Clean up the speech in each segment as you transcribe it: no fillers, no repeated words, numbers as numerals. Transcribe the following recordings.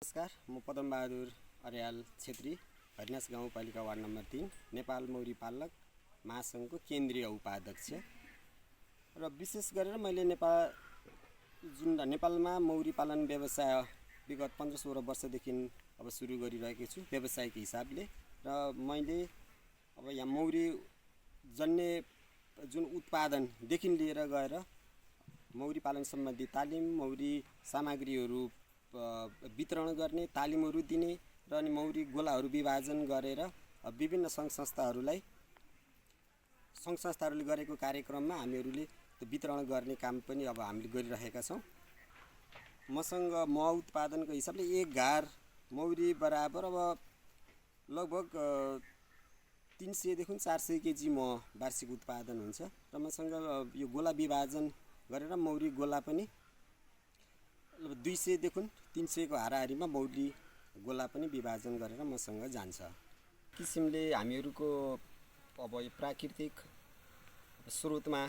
नमस्कार, म पदमबहादुर अर्याल छेत्री, हरिनास गाउँपालिका वार्ड नम्बर 3, नेपाल मौरी पालक महासङ्घको केन्द्रीय उपाध्यक्ष। र विशेष गरेर मैले नेपालमा मौरी पालन व्यवसाय विगत 15-16 वर्षदेखि अब सुरु गरिरहेको छु व्यवसायिक हिसाबले। र मैले अब यहाँ मौरी जन्य जुन उत्पादनदेखि लिएर गएर मौरी पालन सम्बन्धी तालिम, मौरी सामग्रीहरू वितरण गर्ने, तालिमहरू दिने र अनि मौरी गोलाहरू विभाजन गरेर विभिन्न सङ्घ संस्थाहरूले गरेको कार्यक्रममा हामीहरूले त्यो वितरण गर्ने काम पनि अब हामीले गरिरहेका छौँ। मसँग मह उत्पादनको हिसाबले 1 घार मौरी बराबर अब लगभग 300 देखि 400 केजी मह वार्षिक उत्पादन हुन्छ। र मसँग यो गोला विभाजन गरेर मौरी गोला पनि 200 देखि 300 को हाराहारीमा मौरी गोला पनि विभाजन गरेर मसँग जान्छ। किसिमले हामीहरूको अब यो प्राकृतिक स्रोतमा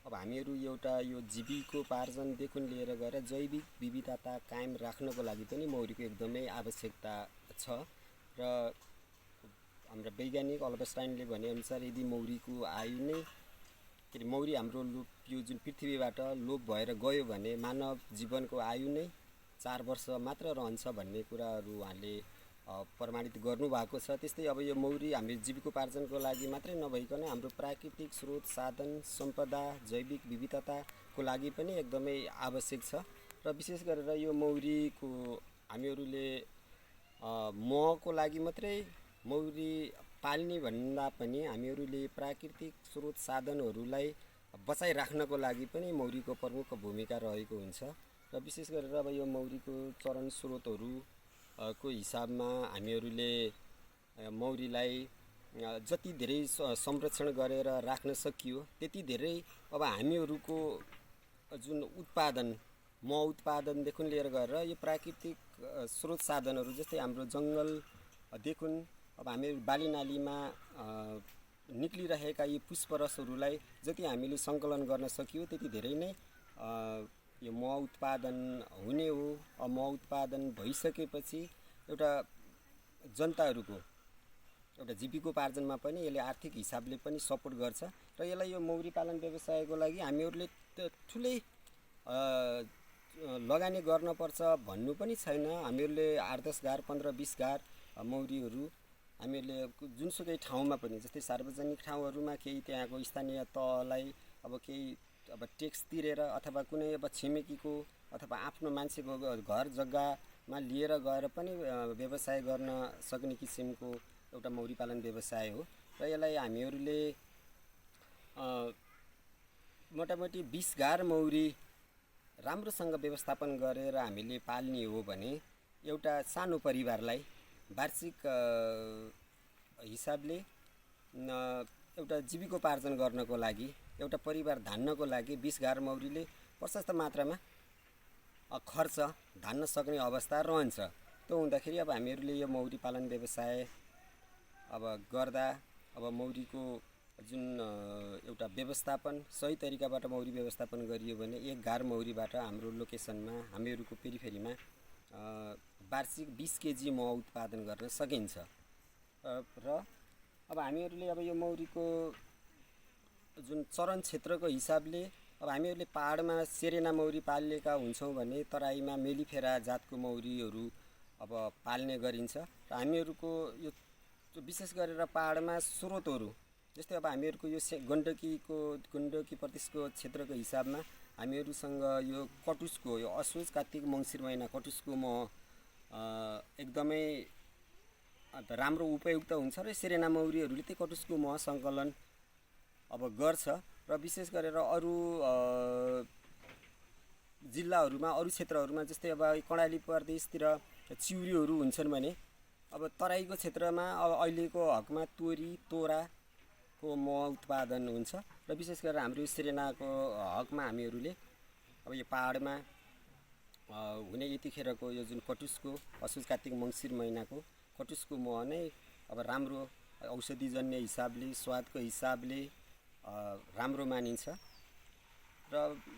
अब हामीहरू एउटा यो जीविकोपार्जनदेखि लिएर गएर जैविक विविधता कायम राख्नको लागि पनि मौरीको एकदमै आवश्यकता छ। र हाम्रा वैज्ञानिक अल्बर्टाइनले भनेअनुसार यदि मौरीको आयु नै मौरी हाम्रो यो जुन पृथ्वीबाट लोप भएर गयो भने मानव जीवनको आयु नै 4 वर्ष मात्र रहन्छ भन्ने कुराहरू उहाँले प्रमाणित गर्नुभएको छ। त्यस्तै अब यो मौरी हामी जीविकोपार्जनको लागि मात्रै नभइकन हाम्रो प्राकृतिक स्रोत, साधन, सम्पदा, जैविक विविधताको लागि पनि एकदमै आवश्यक छ। र विशेष गरेर यो मौरीको हामीहरूले महको लागि मात्रै मौरी पाल्ने भन्दा पनि हामीहरूले प्राकृतिक स्रोत साधनहरूलाई बचाइराख्नको लागि पनि मौरीको प्रमुख भूमिका रहेको हुन्छ। र विशेष गरेर अब यो मौरीको चरण स्रोतहरूको हिसाबमा हामीहरूले मौरीलाई जति धेरै संरक्षण गरेर राख्न सकियो त्यति धेरै अब हामीहरूको जुन उत्पादन मह उत्पादनदेखि लिएर गएर यो प्राकृतिक स्रोत साधनहरू जस्तै हाम्रो जङ्गलदेखि अब हामीहरू बालीनालीमा निक्लिरहेका यी पुष्परसहरूलाई जति हामीले सङ्कलन गर्न सकियो त्यति धेरै नै यो मह उत्पादन हुने हो। मह उत्पादन भइसकेपछि एउटा जनताहरूको एउटा जीविकोपार्जनमा पनि यसले आर्थिक हिसाबले पनि सपोर्ट गर्छ। र यसलाई यो मौरी पालन व्यवसायको लागि हामीहरूले ठुलै लगानी गर्नुपर्छ भन्नु पनि छैन। हामीहरूले 8-10 घार 15-20 घार मौरीहरू हामीहरूले जुनसुकै ठाउँमा पनि जस्तै सार्वजनिक ठाउँहरूमा केही त्यहाँको स्थानीय तहलाई अब केही अब ट्याक्स तिरेर अथवा कुनै अब छिमेकीको अथवा आफ्नो मान्छेको घर जग्गामा लिएर गएर पनि व्यवसाय गर्न सक्ने किसिमको एउटा मौरी पालन व्यवसाय हो। र यसलाई हामीहरूले मोटामोटी 20 घार मौरी राम्रोसँग व्यवस्थापन गरेर हामीले पाल्ने हो भने एउटा सानो परिवारलाई वार्षिक हिसाबले एउटा जीविकोपार्जन गर्नको लागि एउटा परिवार धान्नको लागि 20 घार मौरीले प्रशस्त मात्रामा खर्च धान्न सक्ने अवस्था रहन्छ। त्यो हुँदाखेरि अब हामीहरूले यो मौरी पालन व्यवसाय अब गर्दा अब मौरीको जुन एउटा व्यवस्थापन सही तरिकाबाट मौरी व्यवस्थापन गरियो भने 1 घार मौरीबाट हाम्रो लोकेसनमा हामीहरूको पेरिफेरीमा वार्षिक 20 केजी मह उत्पादन गर्न सकिन्छ। र अब हामीहरूले अब यो मौरीको जुन चरण क्षेत्रको हिसाबले अब हामीहरूले पहाडमा सेरेना मौरी पालेका हुन्छौँ भने तराईमा मेलिफेरा जातको मौरीहरू अब पाल्ने गरिन्छ। र हामीहरूको यो विशेष गरेर पहाडमा स्रोतहरू जस्तै अब हामीहरूको यो गण्डकी प्रदेशको क्षेत्रको हिसाबमा हामीहरूसँग यो कटुसको यो असोज कार्तिक मङ्सिर महिना कटुसको मह एकदमै राम्रो उपयुक्त हुन्छ। र सेरेना मौरीहरूले त्यही कटुसको मह सङ्कलन अब गर्छ। र विशेष गरेर अरू जिल्लाहरूमा अरू क्षेत्रहरूमा जस्तै अब कर्णाली प्रदेशतिर चिउरीहरू हुन्छन् भने अब तराईको क्षेत्रमा अब अहिलेको हकमा तोराको मह उत्पादन हुन्छ। र विशेष गरेर हाम्रो सेरेनाको हकमा हामीहरूले अब यो पहाडमा हुने यतिखेरको यो जुन कटुसको असोज कार्तिक मङ्सिर महिनाको कटुसको मह नै अब राम्रो औषधिजन्य हिसाबले स्वादको हिसाबले राम्रो मानिन्छ। र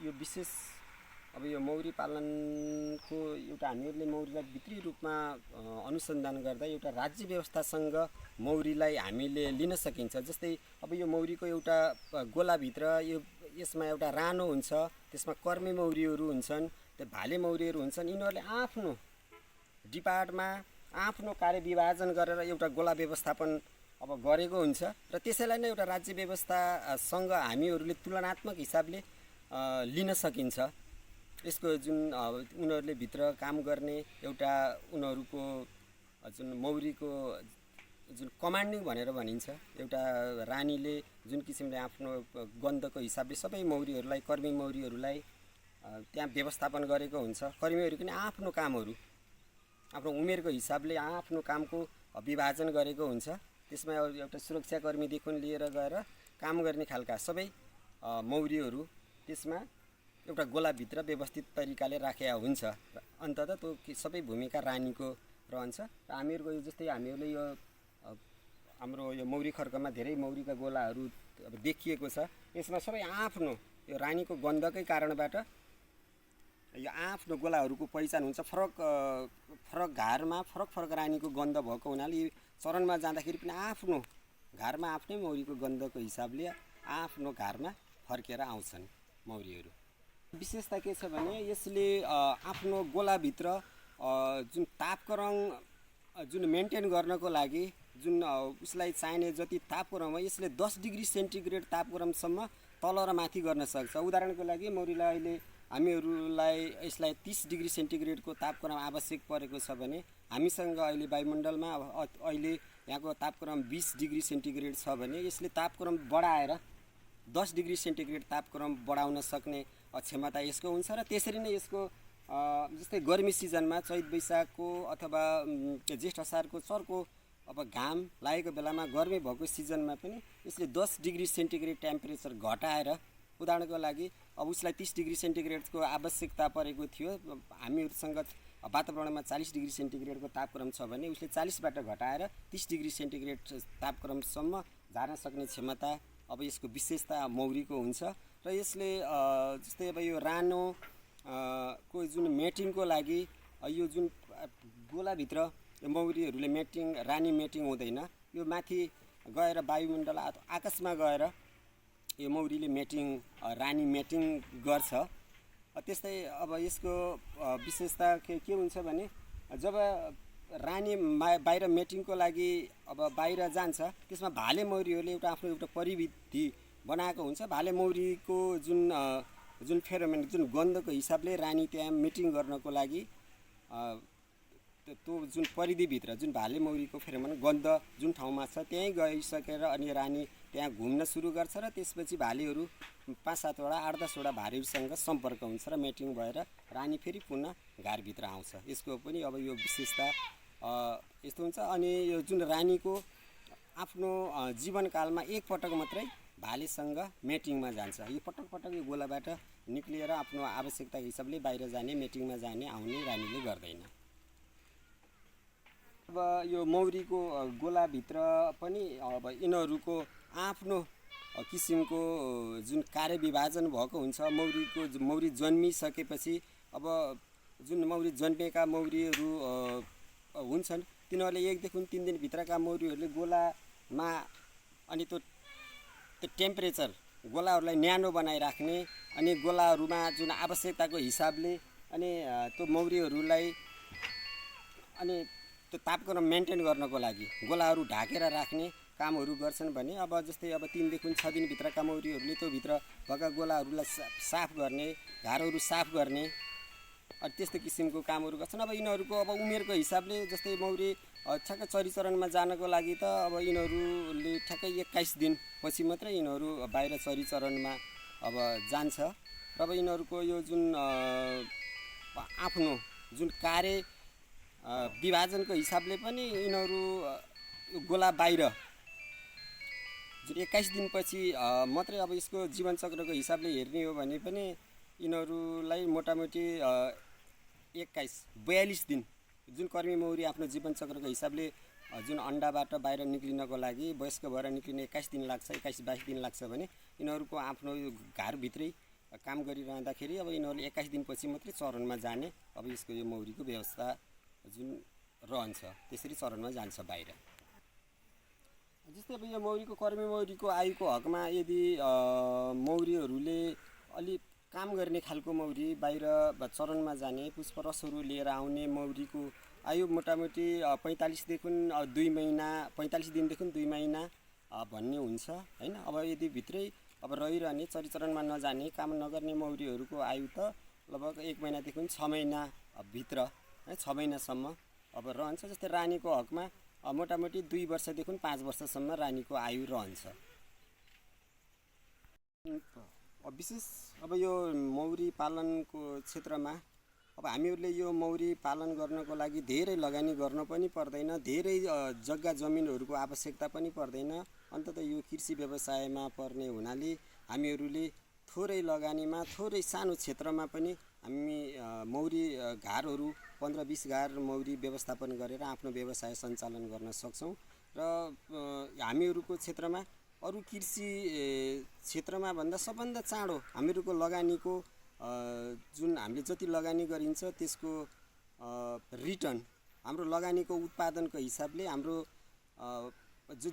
यो विशेष अब यो मौरी पालनको एउटा हामीहरूले मौरीलाई भित्री रूपमा अनुसन्धान गर्दा एउटा राज्य व्यवस्थासँग मौरीलाई हामीले लिन सकिन्छ। जस्तै अब यो मौरीको एउटा गोलाभित्र यसमा एउटा रानो हुन्छ, त्यसमा कर्मे मौरीहरू हुन्छन्, त्यो भाले मौरीहरू हुन्छन्। यिनीहरूले आफ्नो डिपार्टमा आफ्नो कार्य विभाजन गरेर एउटा गोला व्यवस्थापन अब गरेको हुन्छ र त्यसैलाई नै एउटा राज्य व्यवस्थासँग हामीहरूले तुलनात्मक हिसाबले लिन सकिन्छ। यसको जुन उनीहरूले भित्र काम गर्ने एउटा उनीहरूको जुन मौरीको जुन कमान्डिङ भनेर भनिन्छ, एउटा रानीले जुन किसिमले आफ्नो गन्धको हिसाबले सबै मौरीहरूलाई कर्मी मौरीहरूलाई त्यहाँ व्यवस्थापन गरेको हुन्छ। कर्मीहरूको पनि आफ्नो कामहरू आफ्नो उमेरको हिसाबले आफ्नो कामको विभाजन गरेको हुन्छ। त्यसमा एउटा सुरक्षाकर्मीदेखि लिएर गएर काम गर्ने खालका सबै मौरीहरू त्यसमा एउटा गोलाभित्र व्यवस्थित तरिकाले राखेका हुन्छ। अन्ततः त्यो सबै भूमिका रानीको रहन्छ। र हामीहरूको जस्तै हामीहरूले यो हाम्रो यो मौरी खर्कमा धेरै मौरीका गोलाहरू अब देखिएको छ। यसमा सबै आफ्नो यो रानीको गन्धकै कारणबाट यो आफ्नो गोलाहरूको पहिचान हुन्छ। फरक फरक घारमा फरक फरक रानीको गन्ध भएको हुनाले यो चरणमा जाँदाखेरि पनि आफ्नो घारमा आफ्नै मौरीको गन्धको हिसाबले आफ्नो घारमा फर्केर आउँछन् मौरीहरू। विशेषता के छ भने यसले आफ्नो गोलाभित्र जुन तापक्रम जुन मेन्टेन गर्नको लागि जुन उसलाई चाहिने जति तापक्रम हो यसले 10 डिग्री सेन्टिग्रेड तापक्रमसम्म तल र माथि गर्न सक्छ। उदाहरणको लागि मौरीलाई अहिले हामीहरूलाई यसलाई 30 डिग्री सेन्टिग्रेडको तापक्रम आवश्यक परेको छ भने हामीसँग अहिले वायुमण्डलमा अहिले यहाँको तापक्रम 20 डिग्री सेन्टिग्रेड छ भने यसले तापक्रम बढाएर 10 डिग्री सेन्टिग्रेड तापक्रम बढाउन सक्ने क्षमता यसको हुन्छ। र त्यसरी नै यसको जस्तै गर्मी सिजनमा चैत वैशाखको अथवा जेष्ठ असारको चर्को अब घाम लागेको बेलामा गर्मी भएको सिजनमा पनि यसले 10 डिग्री सेन्टिग्रेड टेम्परेचर घटाएर, उदाहरणको लागि अब उसलाई 30 डिग्री सेन्टिग्रेडको आवश्यकता परेको थियो, हामीहरूसँग वातावरणमा 40 डिग्री सेन्टिग्रेडको तापक्रम छ भने उसले 40बाट घटाएर 30 डिग्री सेन्टिग्रेड तापक्रमसम्म झार्न सक्ने क्षमता अब यसको विशेषता मौरीको हुन्छ। र यसले जस्तै अब यो रानो को जुन मेटिङको लागि यो जुन गोलाभित्र यो मौरीहरूले रानी मेटिङ हुँदैन, यो माथि गएर वायुमण्डल आकाशमा गएर यो मौरीले रानी मेटिङ गर्छ। त्यस्तै अब यसको विशेषता के हुन्छ भने जब रानी बाहिर मेटिङको लागि अब बाहिर जान्छ त्यसमा भाले मौरीहरूले एउटा परिविधि बनाएको हुन्छ। भाले मौरीको जुन फेरोमेन जुन गन्धको हिसाबले रानी त्यहाँ मिटिङ गर्नको लागि त्यो जुन परिधिभित्र जुन भाले मौरीको फेरोमेन गन्ध जुन ठाउँमा छ त्यहीँ गइसकेर अनि रानी त्यहाँ घुम्न सुरु गर्छ र त्यसपछि भालेहरू 5-7वटा 8-10वटा भालेहरूसँग सम्पर्क हुन्छ र मेटिङ भएर रानी फेरि पुनः घरभित्र आउँछ। यसको पनि अब यो विशेषता यस्तो हुन्छ। अनि यो जुन रानीको आफ्नो जीवनकालमा एक पटक मात्रै भालेसँग मेटिङमा जान्छ। यो पटक पटक यो गोलाबाट निक्लिएर आफ्नो आवश्यकताको हिसाबले बाहिर जाने, मेटिङमा जाने आउने रानीले गर्दैन। अब यो मौरीको गोलाभित्र पनि अब यिनीहरूको आफ्नो किसिमको जुन कार्य विभाजन भएको हुन्छ। मौरी जन्मिसकेपछि अब जुन मौरी जन्मेका मौरीहरू हुन्छन् तिनीहरूले 1 देखि 3 दिनभित्रका मौरीहरूले गोलामा अनि त्यो टेम्परेचर गोलाहरूलाई न्यानो बनाइराख्ने अनि गोलाहरूमा जुन आवश्यकताको हिसाबले अनि त्यो मौरीहरूलाई अनि त्यो तापक्रम मेन्टेन गर्नको लागि गोलाहरू ढाकेर राख्ने कामहरू गर्छन् भने अब जस्तै अब 3 देखि 6 दिनभित्रका मौरीहरूले त्यो भित्र भएका गोलाहरूलाई साफ गर्ने, घारहरू साफ गर्ने अनि त्यस्तो किसिमको कामहरू गर्छन्। अब यिनीहरूको अब उमेरको हिसाबले जस्तै मौरी ठ्याक्कै चरीचरणमा जानको लागि त अब यिनीहरूले ठ्याक्कै 21 दिनपछि मात्रै यिनीहरू बाहिर चरीचरणमा अब जान्छ। र अब यिनीहरूको यो जुन आफ्नो जुन कार्य विभाजनको हिसाबले पनि यिनीहरू गोला बाहिर जुन 21 दिनपछि मात्रै अब यसको जीवनचक्रको हिसाबले हेर्ने हो भने पनि यिनीहरूलाई मोटामोटी 42 दिन जुन कर्मी मौरी आफ्नो जीवनचक्रको हिसाबले जुन अन्डाबाट बाहिर निक्लिनको लागि वयस्क भएर निक्लिने 21 दिन लाग्छ, 21-22 दिन लाग्छ भने यिनीहरूको आफ्नो घरभित्रै काम गरिरहँदाखेरि अब यिनीहरूले 21 दिनपछि मात्रै चरणमा जाने अब यसको यो मौरीको व्यवस्था जुन रहन्छ त्यसरी चरणमा जान्छ बाहिर। जस्तै अब यो मौरीको कर्मी मौरीको आयुको हकमा यदि मौरीहरूले अलि काम गर्ने खालको मौरी बाहिर चरणमा जाने पुष्परसहरू लिएर आउने मौरीको आयु मोटामोटी 45देखि 2 महिना 45 दिनदेखि 2 महिना भन्ने हुन्छ हैन। अब यदि भित्रै अब रहिरहने चरिचरणमा नजाने काम नगर्ने मौरीहरूको आयु त लगभग 1 महिनादेखि 6 महिना भित्र 6 महिनासम्म अब रहन्छ। जस्तै रानीको हकमा मोटामोटी 2 वर्षदेखि 5 वर्षसम्म रानीको आयु रहन्छ। विशेष अब यो मौरी पालनको क्षेत्रमा अब हामीहरूले यो मौरी पालन गर्नको लागि धेरै लगानी गर्न पनि पर्दैन, धेरै जग्गा जमिनहरूको आवश्यकता पनि पर्दैन। अन्ततः यो कृषि व्यवसायमा पर्ने हुनाले हामीहरूले थोरै लगानीमा थोरै सानो क्षेत्रमा पनि हामी मौरी घरहरू 15-20 घर मौरी व्यवस्थापन गरेर आफ्नो व्यवसाय सञ्चालन गर्न सक्छौँ। र हामीहरूको क्षेत्रमा अरू कृषि क्षेत्रमा भन्दा सबभन्दा चाँडो हामीहरूको लगानीको जुन हामीले जति लगानी गरिन्छ त्यसको रिटर्न हाम्रो लगानीको उत्पादनको हिसाबले हाम्रो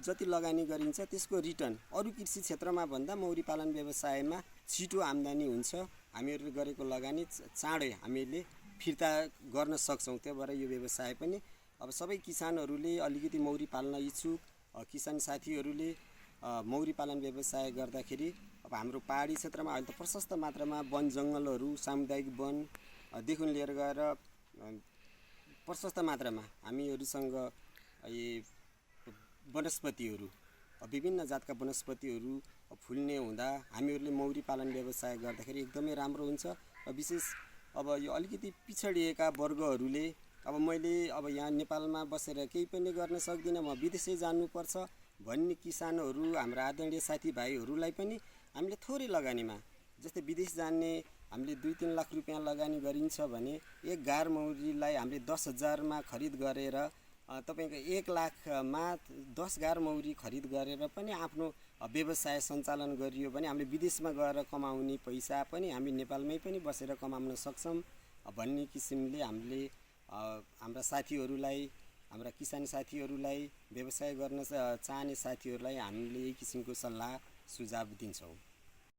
जति लगानी गरिन्छ त्यसको रिटर्न अरू कृषि क्षेत्रमा भन्दा मौरी पालन व्यवसायमा छिटो आम्दानी हुन्छ। हामीहरूले गरेको लगानी चाँडै हामीले फिर्ता गर्न सक्छौँ। त्यही भएर यो व्यवसाय पनि अब सबै किसानहरूले अलिकति मौरी पाल्न इच्छुक किसान साथीहरूले मौरी पालन व्यवसाय गर्दाखेरि अब हाम्रो पहाडी क्षेत्रमा अहिले त प्रशस्त मात्रामा वन जङ्गलहरू सामुदायिक वनदेखि लिएर गएर प्रशस्त मात्रामा हामीहरूसँग वनस्पतिहरू विभिन्न जातका वनस्पतिहरू फुल्ने हुँदा हामीहरूले मौरी पालन व्यवसाय गर्दाखेरि एकदमै राम्रो हुन्छ। विशेष अब यो अलिकति पिछडिएका वर्गहरूले अब मैले अब यहाँ नेपालमा बसेर केही पनि गर्न सक्दिनँ, म विदेशै जानुपर्छ भन्ने किसानहरू हाम्रा आदरणीय साथीभाइहरूलाई पनि हामीले थोरै लगानीमा जस्तै विदेश जाने हामीले 2-3 लाख रुपियाँ लगानी गरिन्छ भने एक गार मौरीलाई हामीले 10,000मा खरिद गरेर तपाईको 1 लाखमा 10 गार मौरी खरिद गरेर पनि आफ्नो व्यवसाय सञ्चालन गरियो भने हामीले विदेशमा गएर कमाउने पैसा पनि हामी नेपालमै पनि बसेर कमाउन सक्छौँ भन्ने किसिमले हामीले हाम्रा साथीहरूलाई हाम्रा किसान साथीहरूलाई व्यवसाय गर्न चाहने साथीहरूलाई हामीले यही किसिमको सल्लाह सुझाव दिन्छौँ।